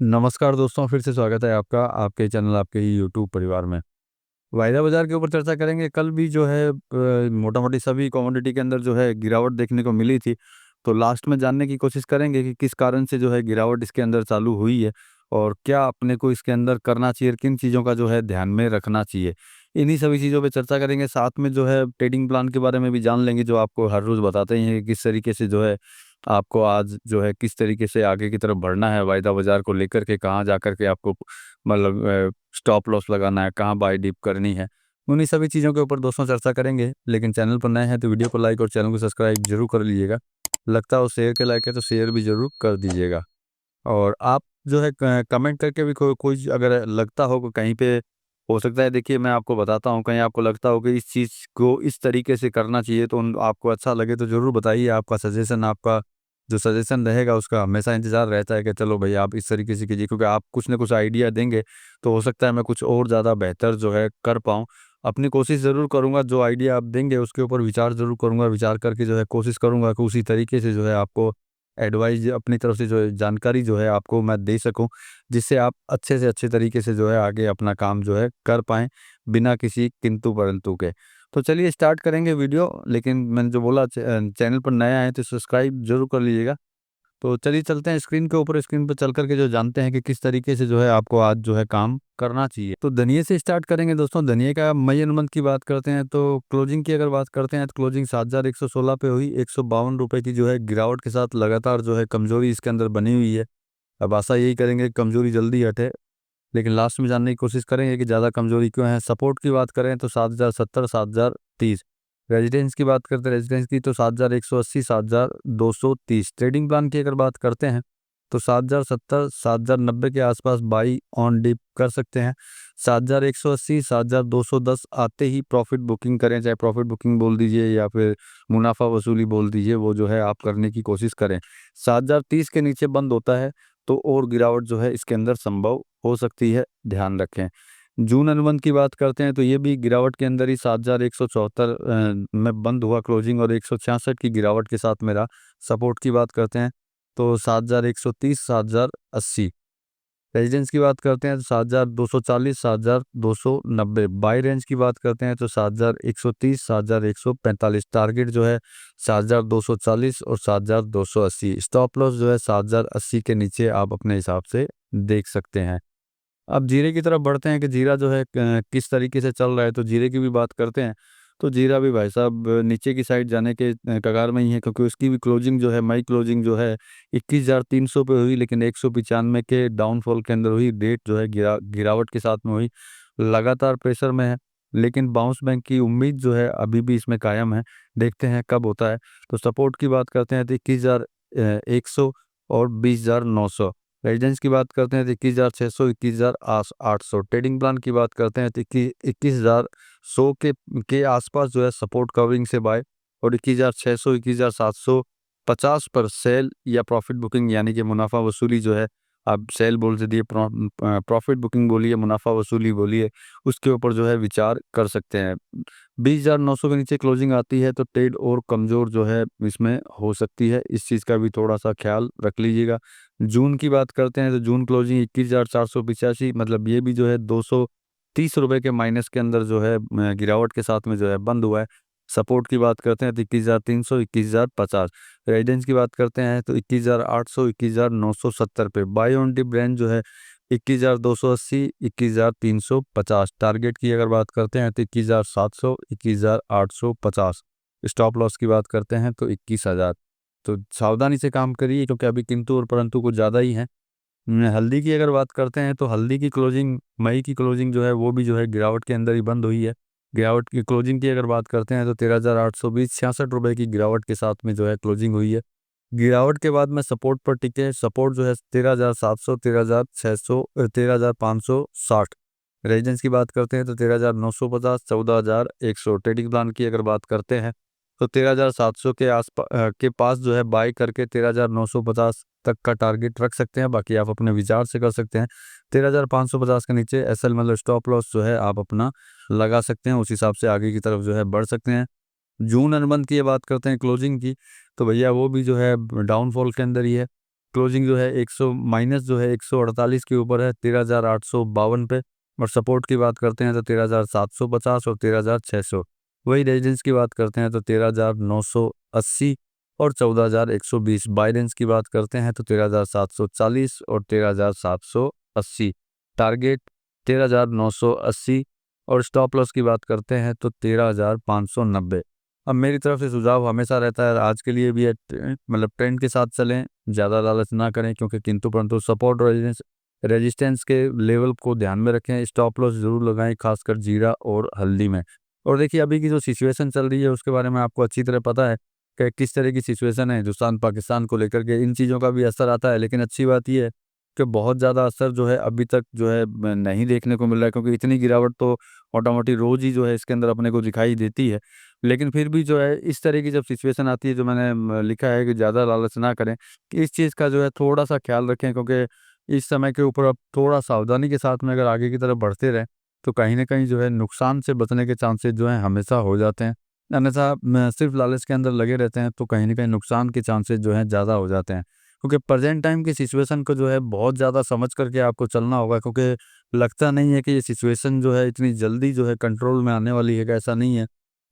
नमस्कार दोस्तों, फिर से स्वागत है आपका आपके चैनल आपके ही यूट्यूब परिवार में। वायदा बाजार के ऊपर चर्चा करेंगे। कल भी जो है मोटा मोटी सभी कमोडिटी के अंदर जो है गिरावट देखने को मिली थी। तो लास्ट में जानने की कोशिश करेंगे कि किस कारण से जो है गिरावट इसके अंदर चालू हुई है और क्या अपने को इसके अंदर करना चाहिए, किन चीज़ों का जो है ध्यान में रखना चाहिए। इन्हीं सभी चीज़ों पे चर्चा करेंगे। साथ में जो है ट्रेडिंग प्लान के बारे में भी जान लेंगे, जो आपको हर रोज़ बताते ही हैं कि किस तरीके से जो है आपको आज जो है किस तरीके से आगे की तरफ बढ़ना है, वायदा बाजार को लेकर के कहाँ जाकर के आपको मतलब स्टॉप लॉस लगाना है, कहाँ बाय डिप करनी है। उन्हीं सभी चीज़ों के ऊपर दोस्तों चर्चा करेंगे। लेकिन चैनल पर नए हैं तो वीडियो को लाइक और चैनल को सब्सक्राइब जरूर कर लीजिएगा। लगता हो शेयर के लायक है तो शेयर भी जरूर कर दीजिएगा। और आप जो है कमेंट करके भी कोई अगर लगता हो कि कहीं पे हो सकता है, देखिए मैं आपको बताता हूँ, कहीं आपको लगता हो कि इस चीज़ को इस तरीके से करना चाहिए तो आपको अच्छा लगे तो ज़रूर बताइए। आपका सजेशन, आपका जो सजेशन रहेगा उसका हमेशा इंतज़ार रहता है कि चलो भाई आप इस तरीके से कीजिए, क्योंकि आप कुछ ना कुछ आइडिया देंगे तो हो सकता है मैं कुछ और ज़्यादा बेहतर जो है कर पाऊँ। अपनी कोशिश ज़रूर करूँगा, जो आइडिया आप देंगे उसके ऊपर विचार ज़रूर करूँगा, विचार करके जो है कोशिश करूँगा कि उसी तरीके से जो है आपको एडवाइस अपनी तरफ से जो है जानकारी जो है आपको मैं दे सकूं, जिससे आप अच्छे से अच्छे तरीके से जो है आगे अपना काम जो है कर पाएँ, बिना किसी किंतु परंतु के। तो चलिए स्टार्ट करेंगे वीडियो। लेकिन मैंने जो बोला चैनल पर नया है तो सब्सक्राइब ज़रूर कर लीजिएगा। तो चलिए चलते हैं स्क्रीन के ऊपर, स्क्रीन पे चल कर के जो जानते हैं कि किस तरीके से जो है आपको आज जो है काम करना चाहिए। तो धनिये से स्टार्ट करेंगे दोस्तों। धनिये का मई अनुबंध की बात करते हैं तो क्लोजिंग की अगर बात करते हैं तो क्लोजिंग 7116 पे हुई। 152 रुपए की जो है गिरावट के साथ लगातार जो है कमजोरी इसके अंदर बनी हुई है। अब आशा यही करेंगे कि कमजोरी जल्दी हटे, लेकिन लास्ट में जानने की कोशिश करेंगे कि ज़्यादा कमजोरी क्यों है। सपोर्ट की बात करें तो 7070 7030। रेजिडेंस की बात करते हैं, रेजिडेंस की तो 7180 7230। ट्रेडिंग प्लान की अगर बात करते हैं तो 7070 7090 के आसपास बाई ऑन डिप कर सकते हैं। 7180 7210 आते ही प्रॉफिट बुकिंग करें, चाहे प्रॉफिट बुकिंग बोल दीजिए या फिर मुनाफा वसूली बोल दीजिए, वो जो है आप करने की कोशिश करें। 7030 के नीचे बंद होता है तो और गिरावट जो है इसके अंदर संभव हो सकती है, ध्यान रखें। जून अनुबंध की बात करते हैं तो ये भी गिरावट के अंदर ही 7174 में बंद हुआ क्लोजिंग, और 166 की गिरावट के साथ मेरा। सपोर्ट की बात करते हैं तो 7130 7080। रेजिडेंस की बात करते हैं तो 7240 7290। बाई रेंज की बात करते हैं तो 7130 7145। टारगेट जो है 7240 और 7280। स्टॉप लॉस जो है 7080 के नीचे आप अपने हिसाब से देख सकते हैं। अब जीरे की तरफ बढ़ते हैं कि जीरा जो है किस तरीके से चल रहा है। तो जीरे की भी बात करते हैं तो जीरा भी भाई साहब नीचे की साइड जाने के कगार में ही है, क्योंकि उसकी भी क्लोजिंग जो है, मई क्लोजिंग जो है 21,300 पे हुई, लेकिन 195 के डाउनफॉल के अंदर हुई। डेट जो है गिरावट के साथ में हुई। लगातार प्रेशर में है, लेकिन बाउंस बैक की उम्मीद जो है अभी भी इसमें कायम है। देखते हैं कब होता है। तो सपोर्ट की बात करते हैं तो 21,100 और 20,900। रेजिडेंस की बात करते हैं तो 21,600 21,800। ट्रेडिंग प्लान की बात करते हैं तो 21,100 के आसपास जो है सपोर्ट कवरिंग से बाय, और 21,600 21,750 पर सेल या प्रॉफिट बुकिंग यानी कि मुनाफा वसूली जो है, आप सेल बोल से दिए प्रॉफिट बुकिंग बोलिए, मुनाफा वसूली बोलिए, उसके ऊपर जो है विचार कर सकते हैं। 20,900 के नीचे क्लोजिंग आती है तो ट्रेड और कमज़ोर जो है इसमें हो सकती है। इस चीज़ का भी थोड़ा सा ख्याल रख लीजिएगा। जून की बात करते हैं तो जून क्लोजिंग 21,485, मतलब ये भी जो है 230 रुपए के माइनस के अंदर जो है गिरावट के साथ में जो है बंद हुआ है। सपोर्ट की बात करते हैं तो 21,300 21,050। रेजिडेंस की बात करते हैं तो 21,800 21,970 पे। बाई ऑन डिप रेंज जो है 21,280 21,350। टारगेट की अगर बात करते हैं तो 21,700 21,850। स्टॉप लॉस की बात करते हैं तो 21,000। तो सावधानी से काम करिए, क्योंकि अभी किंतु और परंतु कुछ ज़्यादा ही है। हल्दी की अगर बात करते हैं तो हल्दी की क्लोजिंग, मई की क्लोजिंग जो है वो भी जो है गिरावट के अंदर ही बंद हुई है। गिरावट की क्लोजिंग की अगर बात करते हैं तो 13,820 66 रुपए की गिरावट के साथ में जो है क्लोजिंग हुई है। गिरावट के बाद में सपोर्ट पर टिके। सपोर्ट जो है 13,700 13,600 13,560। रेजिडेंस की बात करते हैं तो 13,950 14,100। ट्रेडिंग प्लान की अगर बात करते हैं तो 13,700 के के पास जो है बाय करके 13,950 तक का टारगेट रख सकते हैं। बाकी आप अपने विचार से कर सकते हैं। 13,550 के नीचे एसएल मतलब स्टॉप लॉस जो है आप अपना लगा सकते हैं। उस हिसाब से आगे की तरफ जो है बढ़ सकते हैं। जून अनुबंध की ये बात करते हैं क्लोजिंग की, तो भैया वो भी जो है डाउनफॉल के अंदर ही है। क्लोजिंग जो है 100 माइनस जो है 148 के ऊपर है 13,852 पे। और सपोर्ट की बात करते हैं तो 13,750 और 13,600। वही रेजिस्टेंस की बात करते हैं तो 13,980 और 14,120। बाय रेंज की बात करते हैं तो 13,740 और 13,780। टारगेट 13,980 और स्टॉप लॉस की बात करते हैं तो 13,590। अब मेरी तरफ से सुझाव हमेशा रहता है, आज के लिए भी है, मतलब ट्रेंड के साथ चलें, ज़्यादा लालच ना करें, क्योंकि किंतु परंतु सपोर्ट और रेजिस्टेंस के लेवल को ध्यान में रखें। स्टॉप लॉस जरूर लगाएं, खासकर जीरा और हल्दी में। और देखिए अभी की जो सिचुएशन चल रही है उसके बारे में आपको अच्छी तरह पता है कि किस तरह की सिचुएशन है हिंदुस्तान पाकिस्तान को लेकर के। इन चीज़ों का भी असर आता है, लेकिन अच्छी बात यह है कि बहुत ज़्यादा असर जो है अभी तक जो है नहीं देखने को मिल रहा है, क्योंकि इतनी गिरावट तो मोटामोटी रोज़ ही जो है इसके अंदर अपने को दिखाई देती है। लेकिन फिर भी जो है इस तरह की जब सिचुएशन आती है, जो मैंने लिखा है कि ज़्यादा लालच ना करें, कि इस चीज़ का जो है थोड़ा सा ख्याल रखें, क्योंकि इस समय के ऊपर अब थोड़ा सावधानी के साथ में अगर आगे की तरफ बढ़ते रहें तो कहीं ना कहीं जो है नुकसान से बचने के चांसेस जो है हमेशा हो जाते हैं। अन्यथा सिर्फ लालच के अंदर लगे रहते हैं तो कहीं ना कहीं नुकसान के चांसेस जो हैं ज़्यादा हो जाते हैं। क्योंकि प्रेजेंट टाइम की सिचुएशन को जो है बहुत ज़्यादा समझ करके आपको चलना होगा, क्योंकि लगता नहीं है कि ये सिचुएशन जो है इतनी जल्दी जो है कंट्रोल में आने वाली है। कि ऐसा नहीं है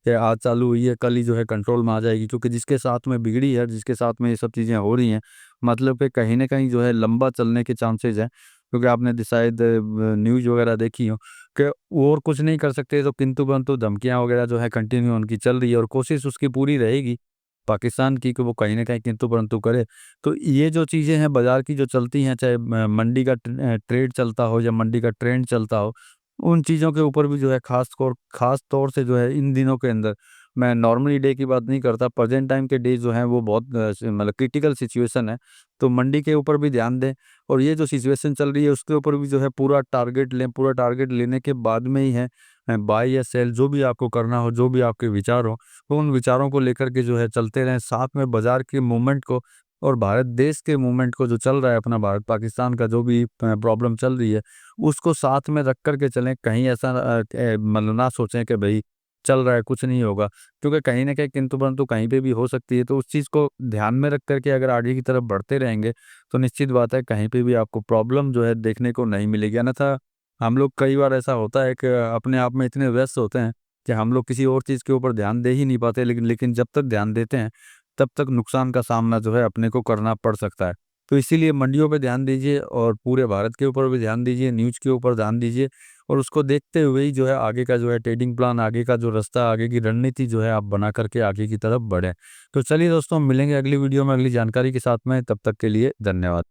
कि आज चालू हुई है कल ही जो है कंट्रोल में आ जाएगी, क्योंकि जिसके साथ में बिगड़ी है, जिसके साथ में ये सब चीज़ें हो रही हैं, मतलब कि कहीं ना कहीं जो है लंबा चलने के चांसेस हैं। क्योंकि आपने शायद न्यूज़ वगैरह देखी हो कि वो और कुछ नहीं कर सकते, तो किंतु परंतु धमकियाँ वगैरह जो है कंटिन्यू उनकी चल रही है, और कोशिश उसकी पूरी रहेगी पाकिस्तान की कि वो कहीं न कहीं किंतु परंतु करे। तो ये जो चीज़ें हैं बाज़ार की जो चलती हैं, चाहे मंडी का ट्रेड चलता हो या मंडी का ट्रेंड चलता हो, उन चीज़ों के ऊपर भी जो है ख़ास तौर से जो है इन दिनों के अंदर, मैं नॉर्मली डे की बात नहीं करता, प्रेज़ेंट टाइम के डेज़ जो हैं वो बहुत मतलब क्रिटिकल सिचुएशन है। तो मंडी के ऊपर भी ध्यान दें, और ये जो सिचुएशन चल रही है उसके ऊपर भी जो है पूरा टारगेट लें। पूरा टारगेट लेने के बाद में ही है बाय या सेल, जो भी आपको करना हो, जो भी आपके विचार हो, तो उन विचारों को लेकर के जो है चलते रहें। साथ में बाज़ार के मूवमेंट को और भारत देश के मूवमेंट को जो चल रहा है, अपना भारत पाकिस्तान का जो भी प्रॉब्लम चल रही है, उसको साथ में रख कर के चलें। कहीं ऐसा मतलब ना सोचें कि भई चल रहा है कुछ नहीं होगा, क्योंकि कहीं न कहीं किंतु परंतु कहीं पे भी हो सकती है। तो उस चीज़ को ध्यान में रख कर के अगर आगे की तरफ बढ़ते रहेंगे तो निश्चित बात है कहीं पे भी आपको प्रॉब्लम जो है देखने को नहीं मिलेगी। अन्यथा हम लोग, कई बार ऐसा होता है कि अपने आप में इतने व्यस्त होते हैं कि हम लोग किसी और चीज़ के ऊपर ध्यान दे ही नहीं पाते, लेकिन जब तक ध्यान देते हैं तब तक नुकसान का सामना जो है अपने को करना पड़ सकता है। तो इसीलिए मंडियों पे ध्यान दीजिए, और पूरे भारत के ऊपर भी ध्यान दीजिए, न्यूज़ के ऊपर ध्यान दीजिए, और उसको देखते हुए ही जो है आगे का जो है ट्रेडिंग प्लान, आगे का जो रास्ता, आगे की रणनीति जो है आप बना करके आगे की तरफ बढ़ें। तो चलिए दोस्तों, मिलेंगे अगली वीडियो में अगली जानकारी के साथ में, तब तक के लिए धन्यवाद।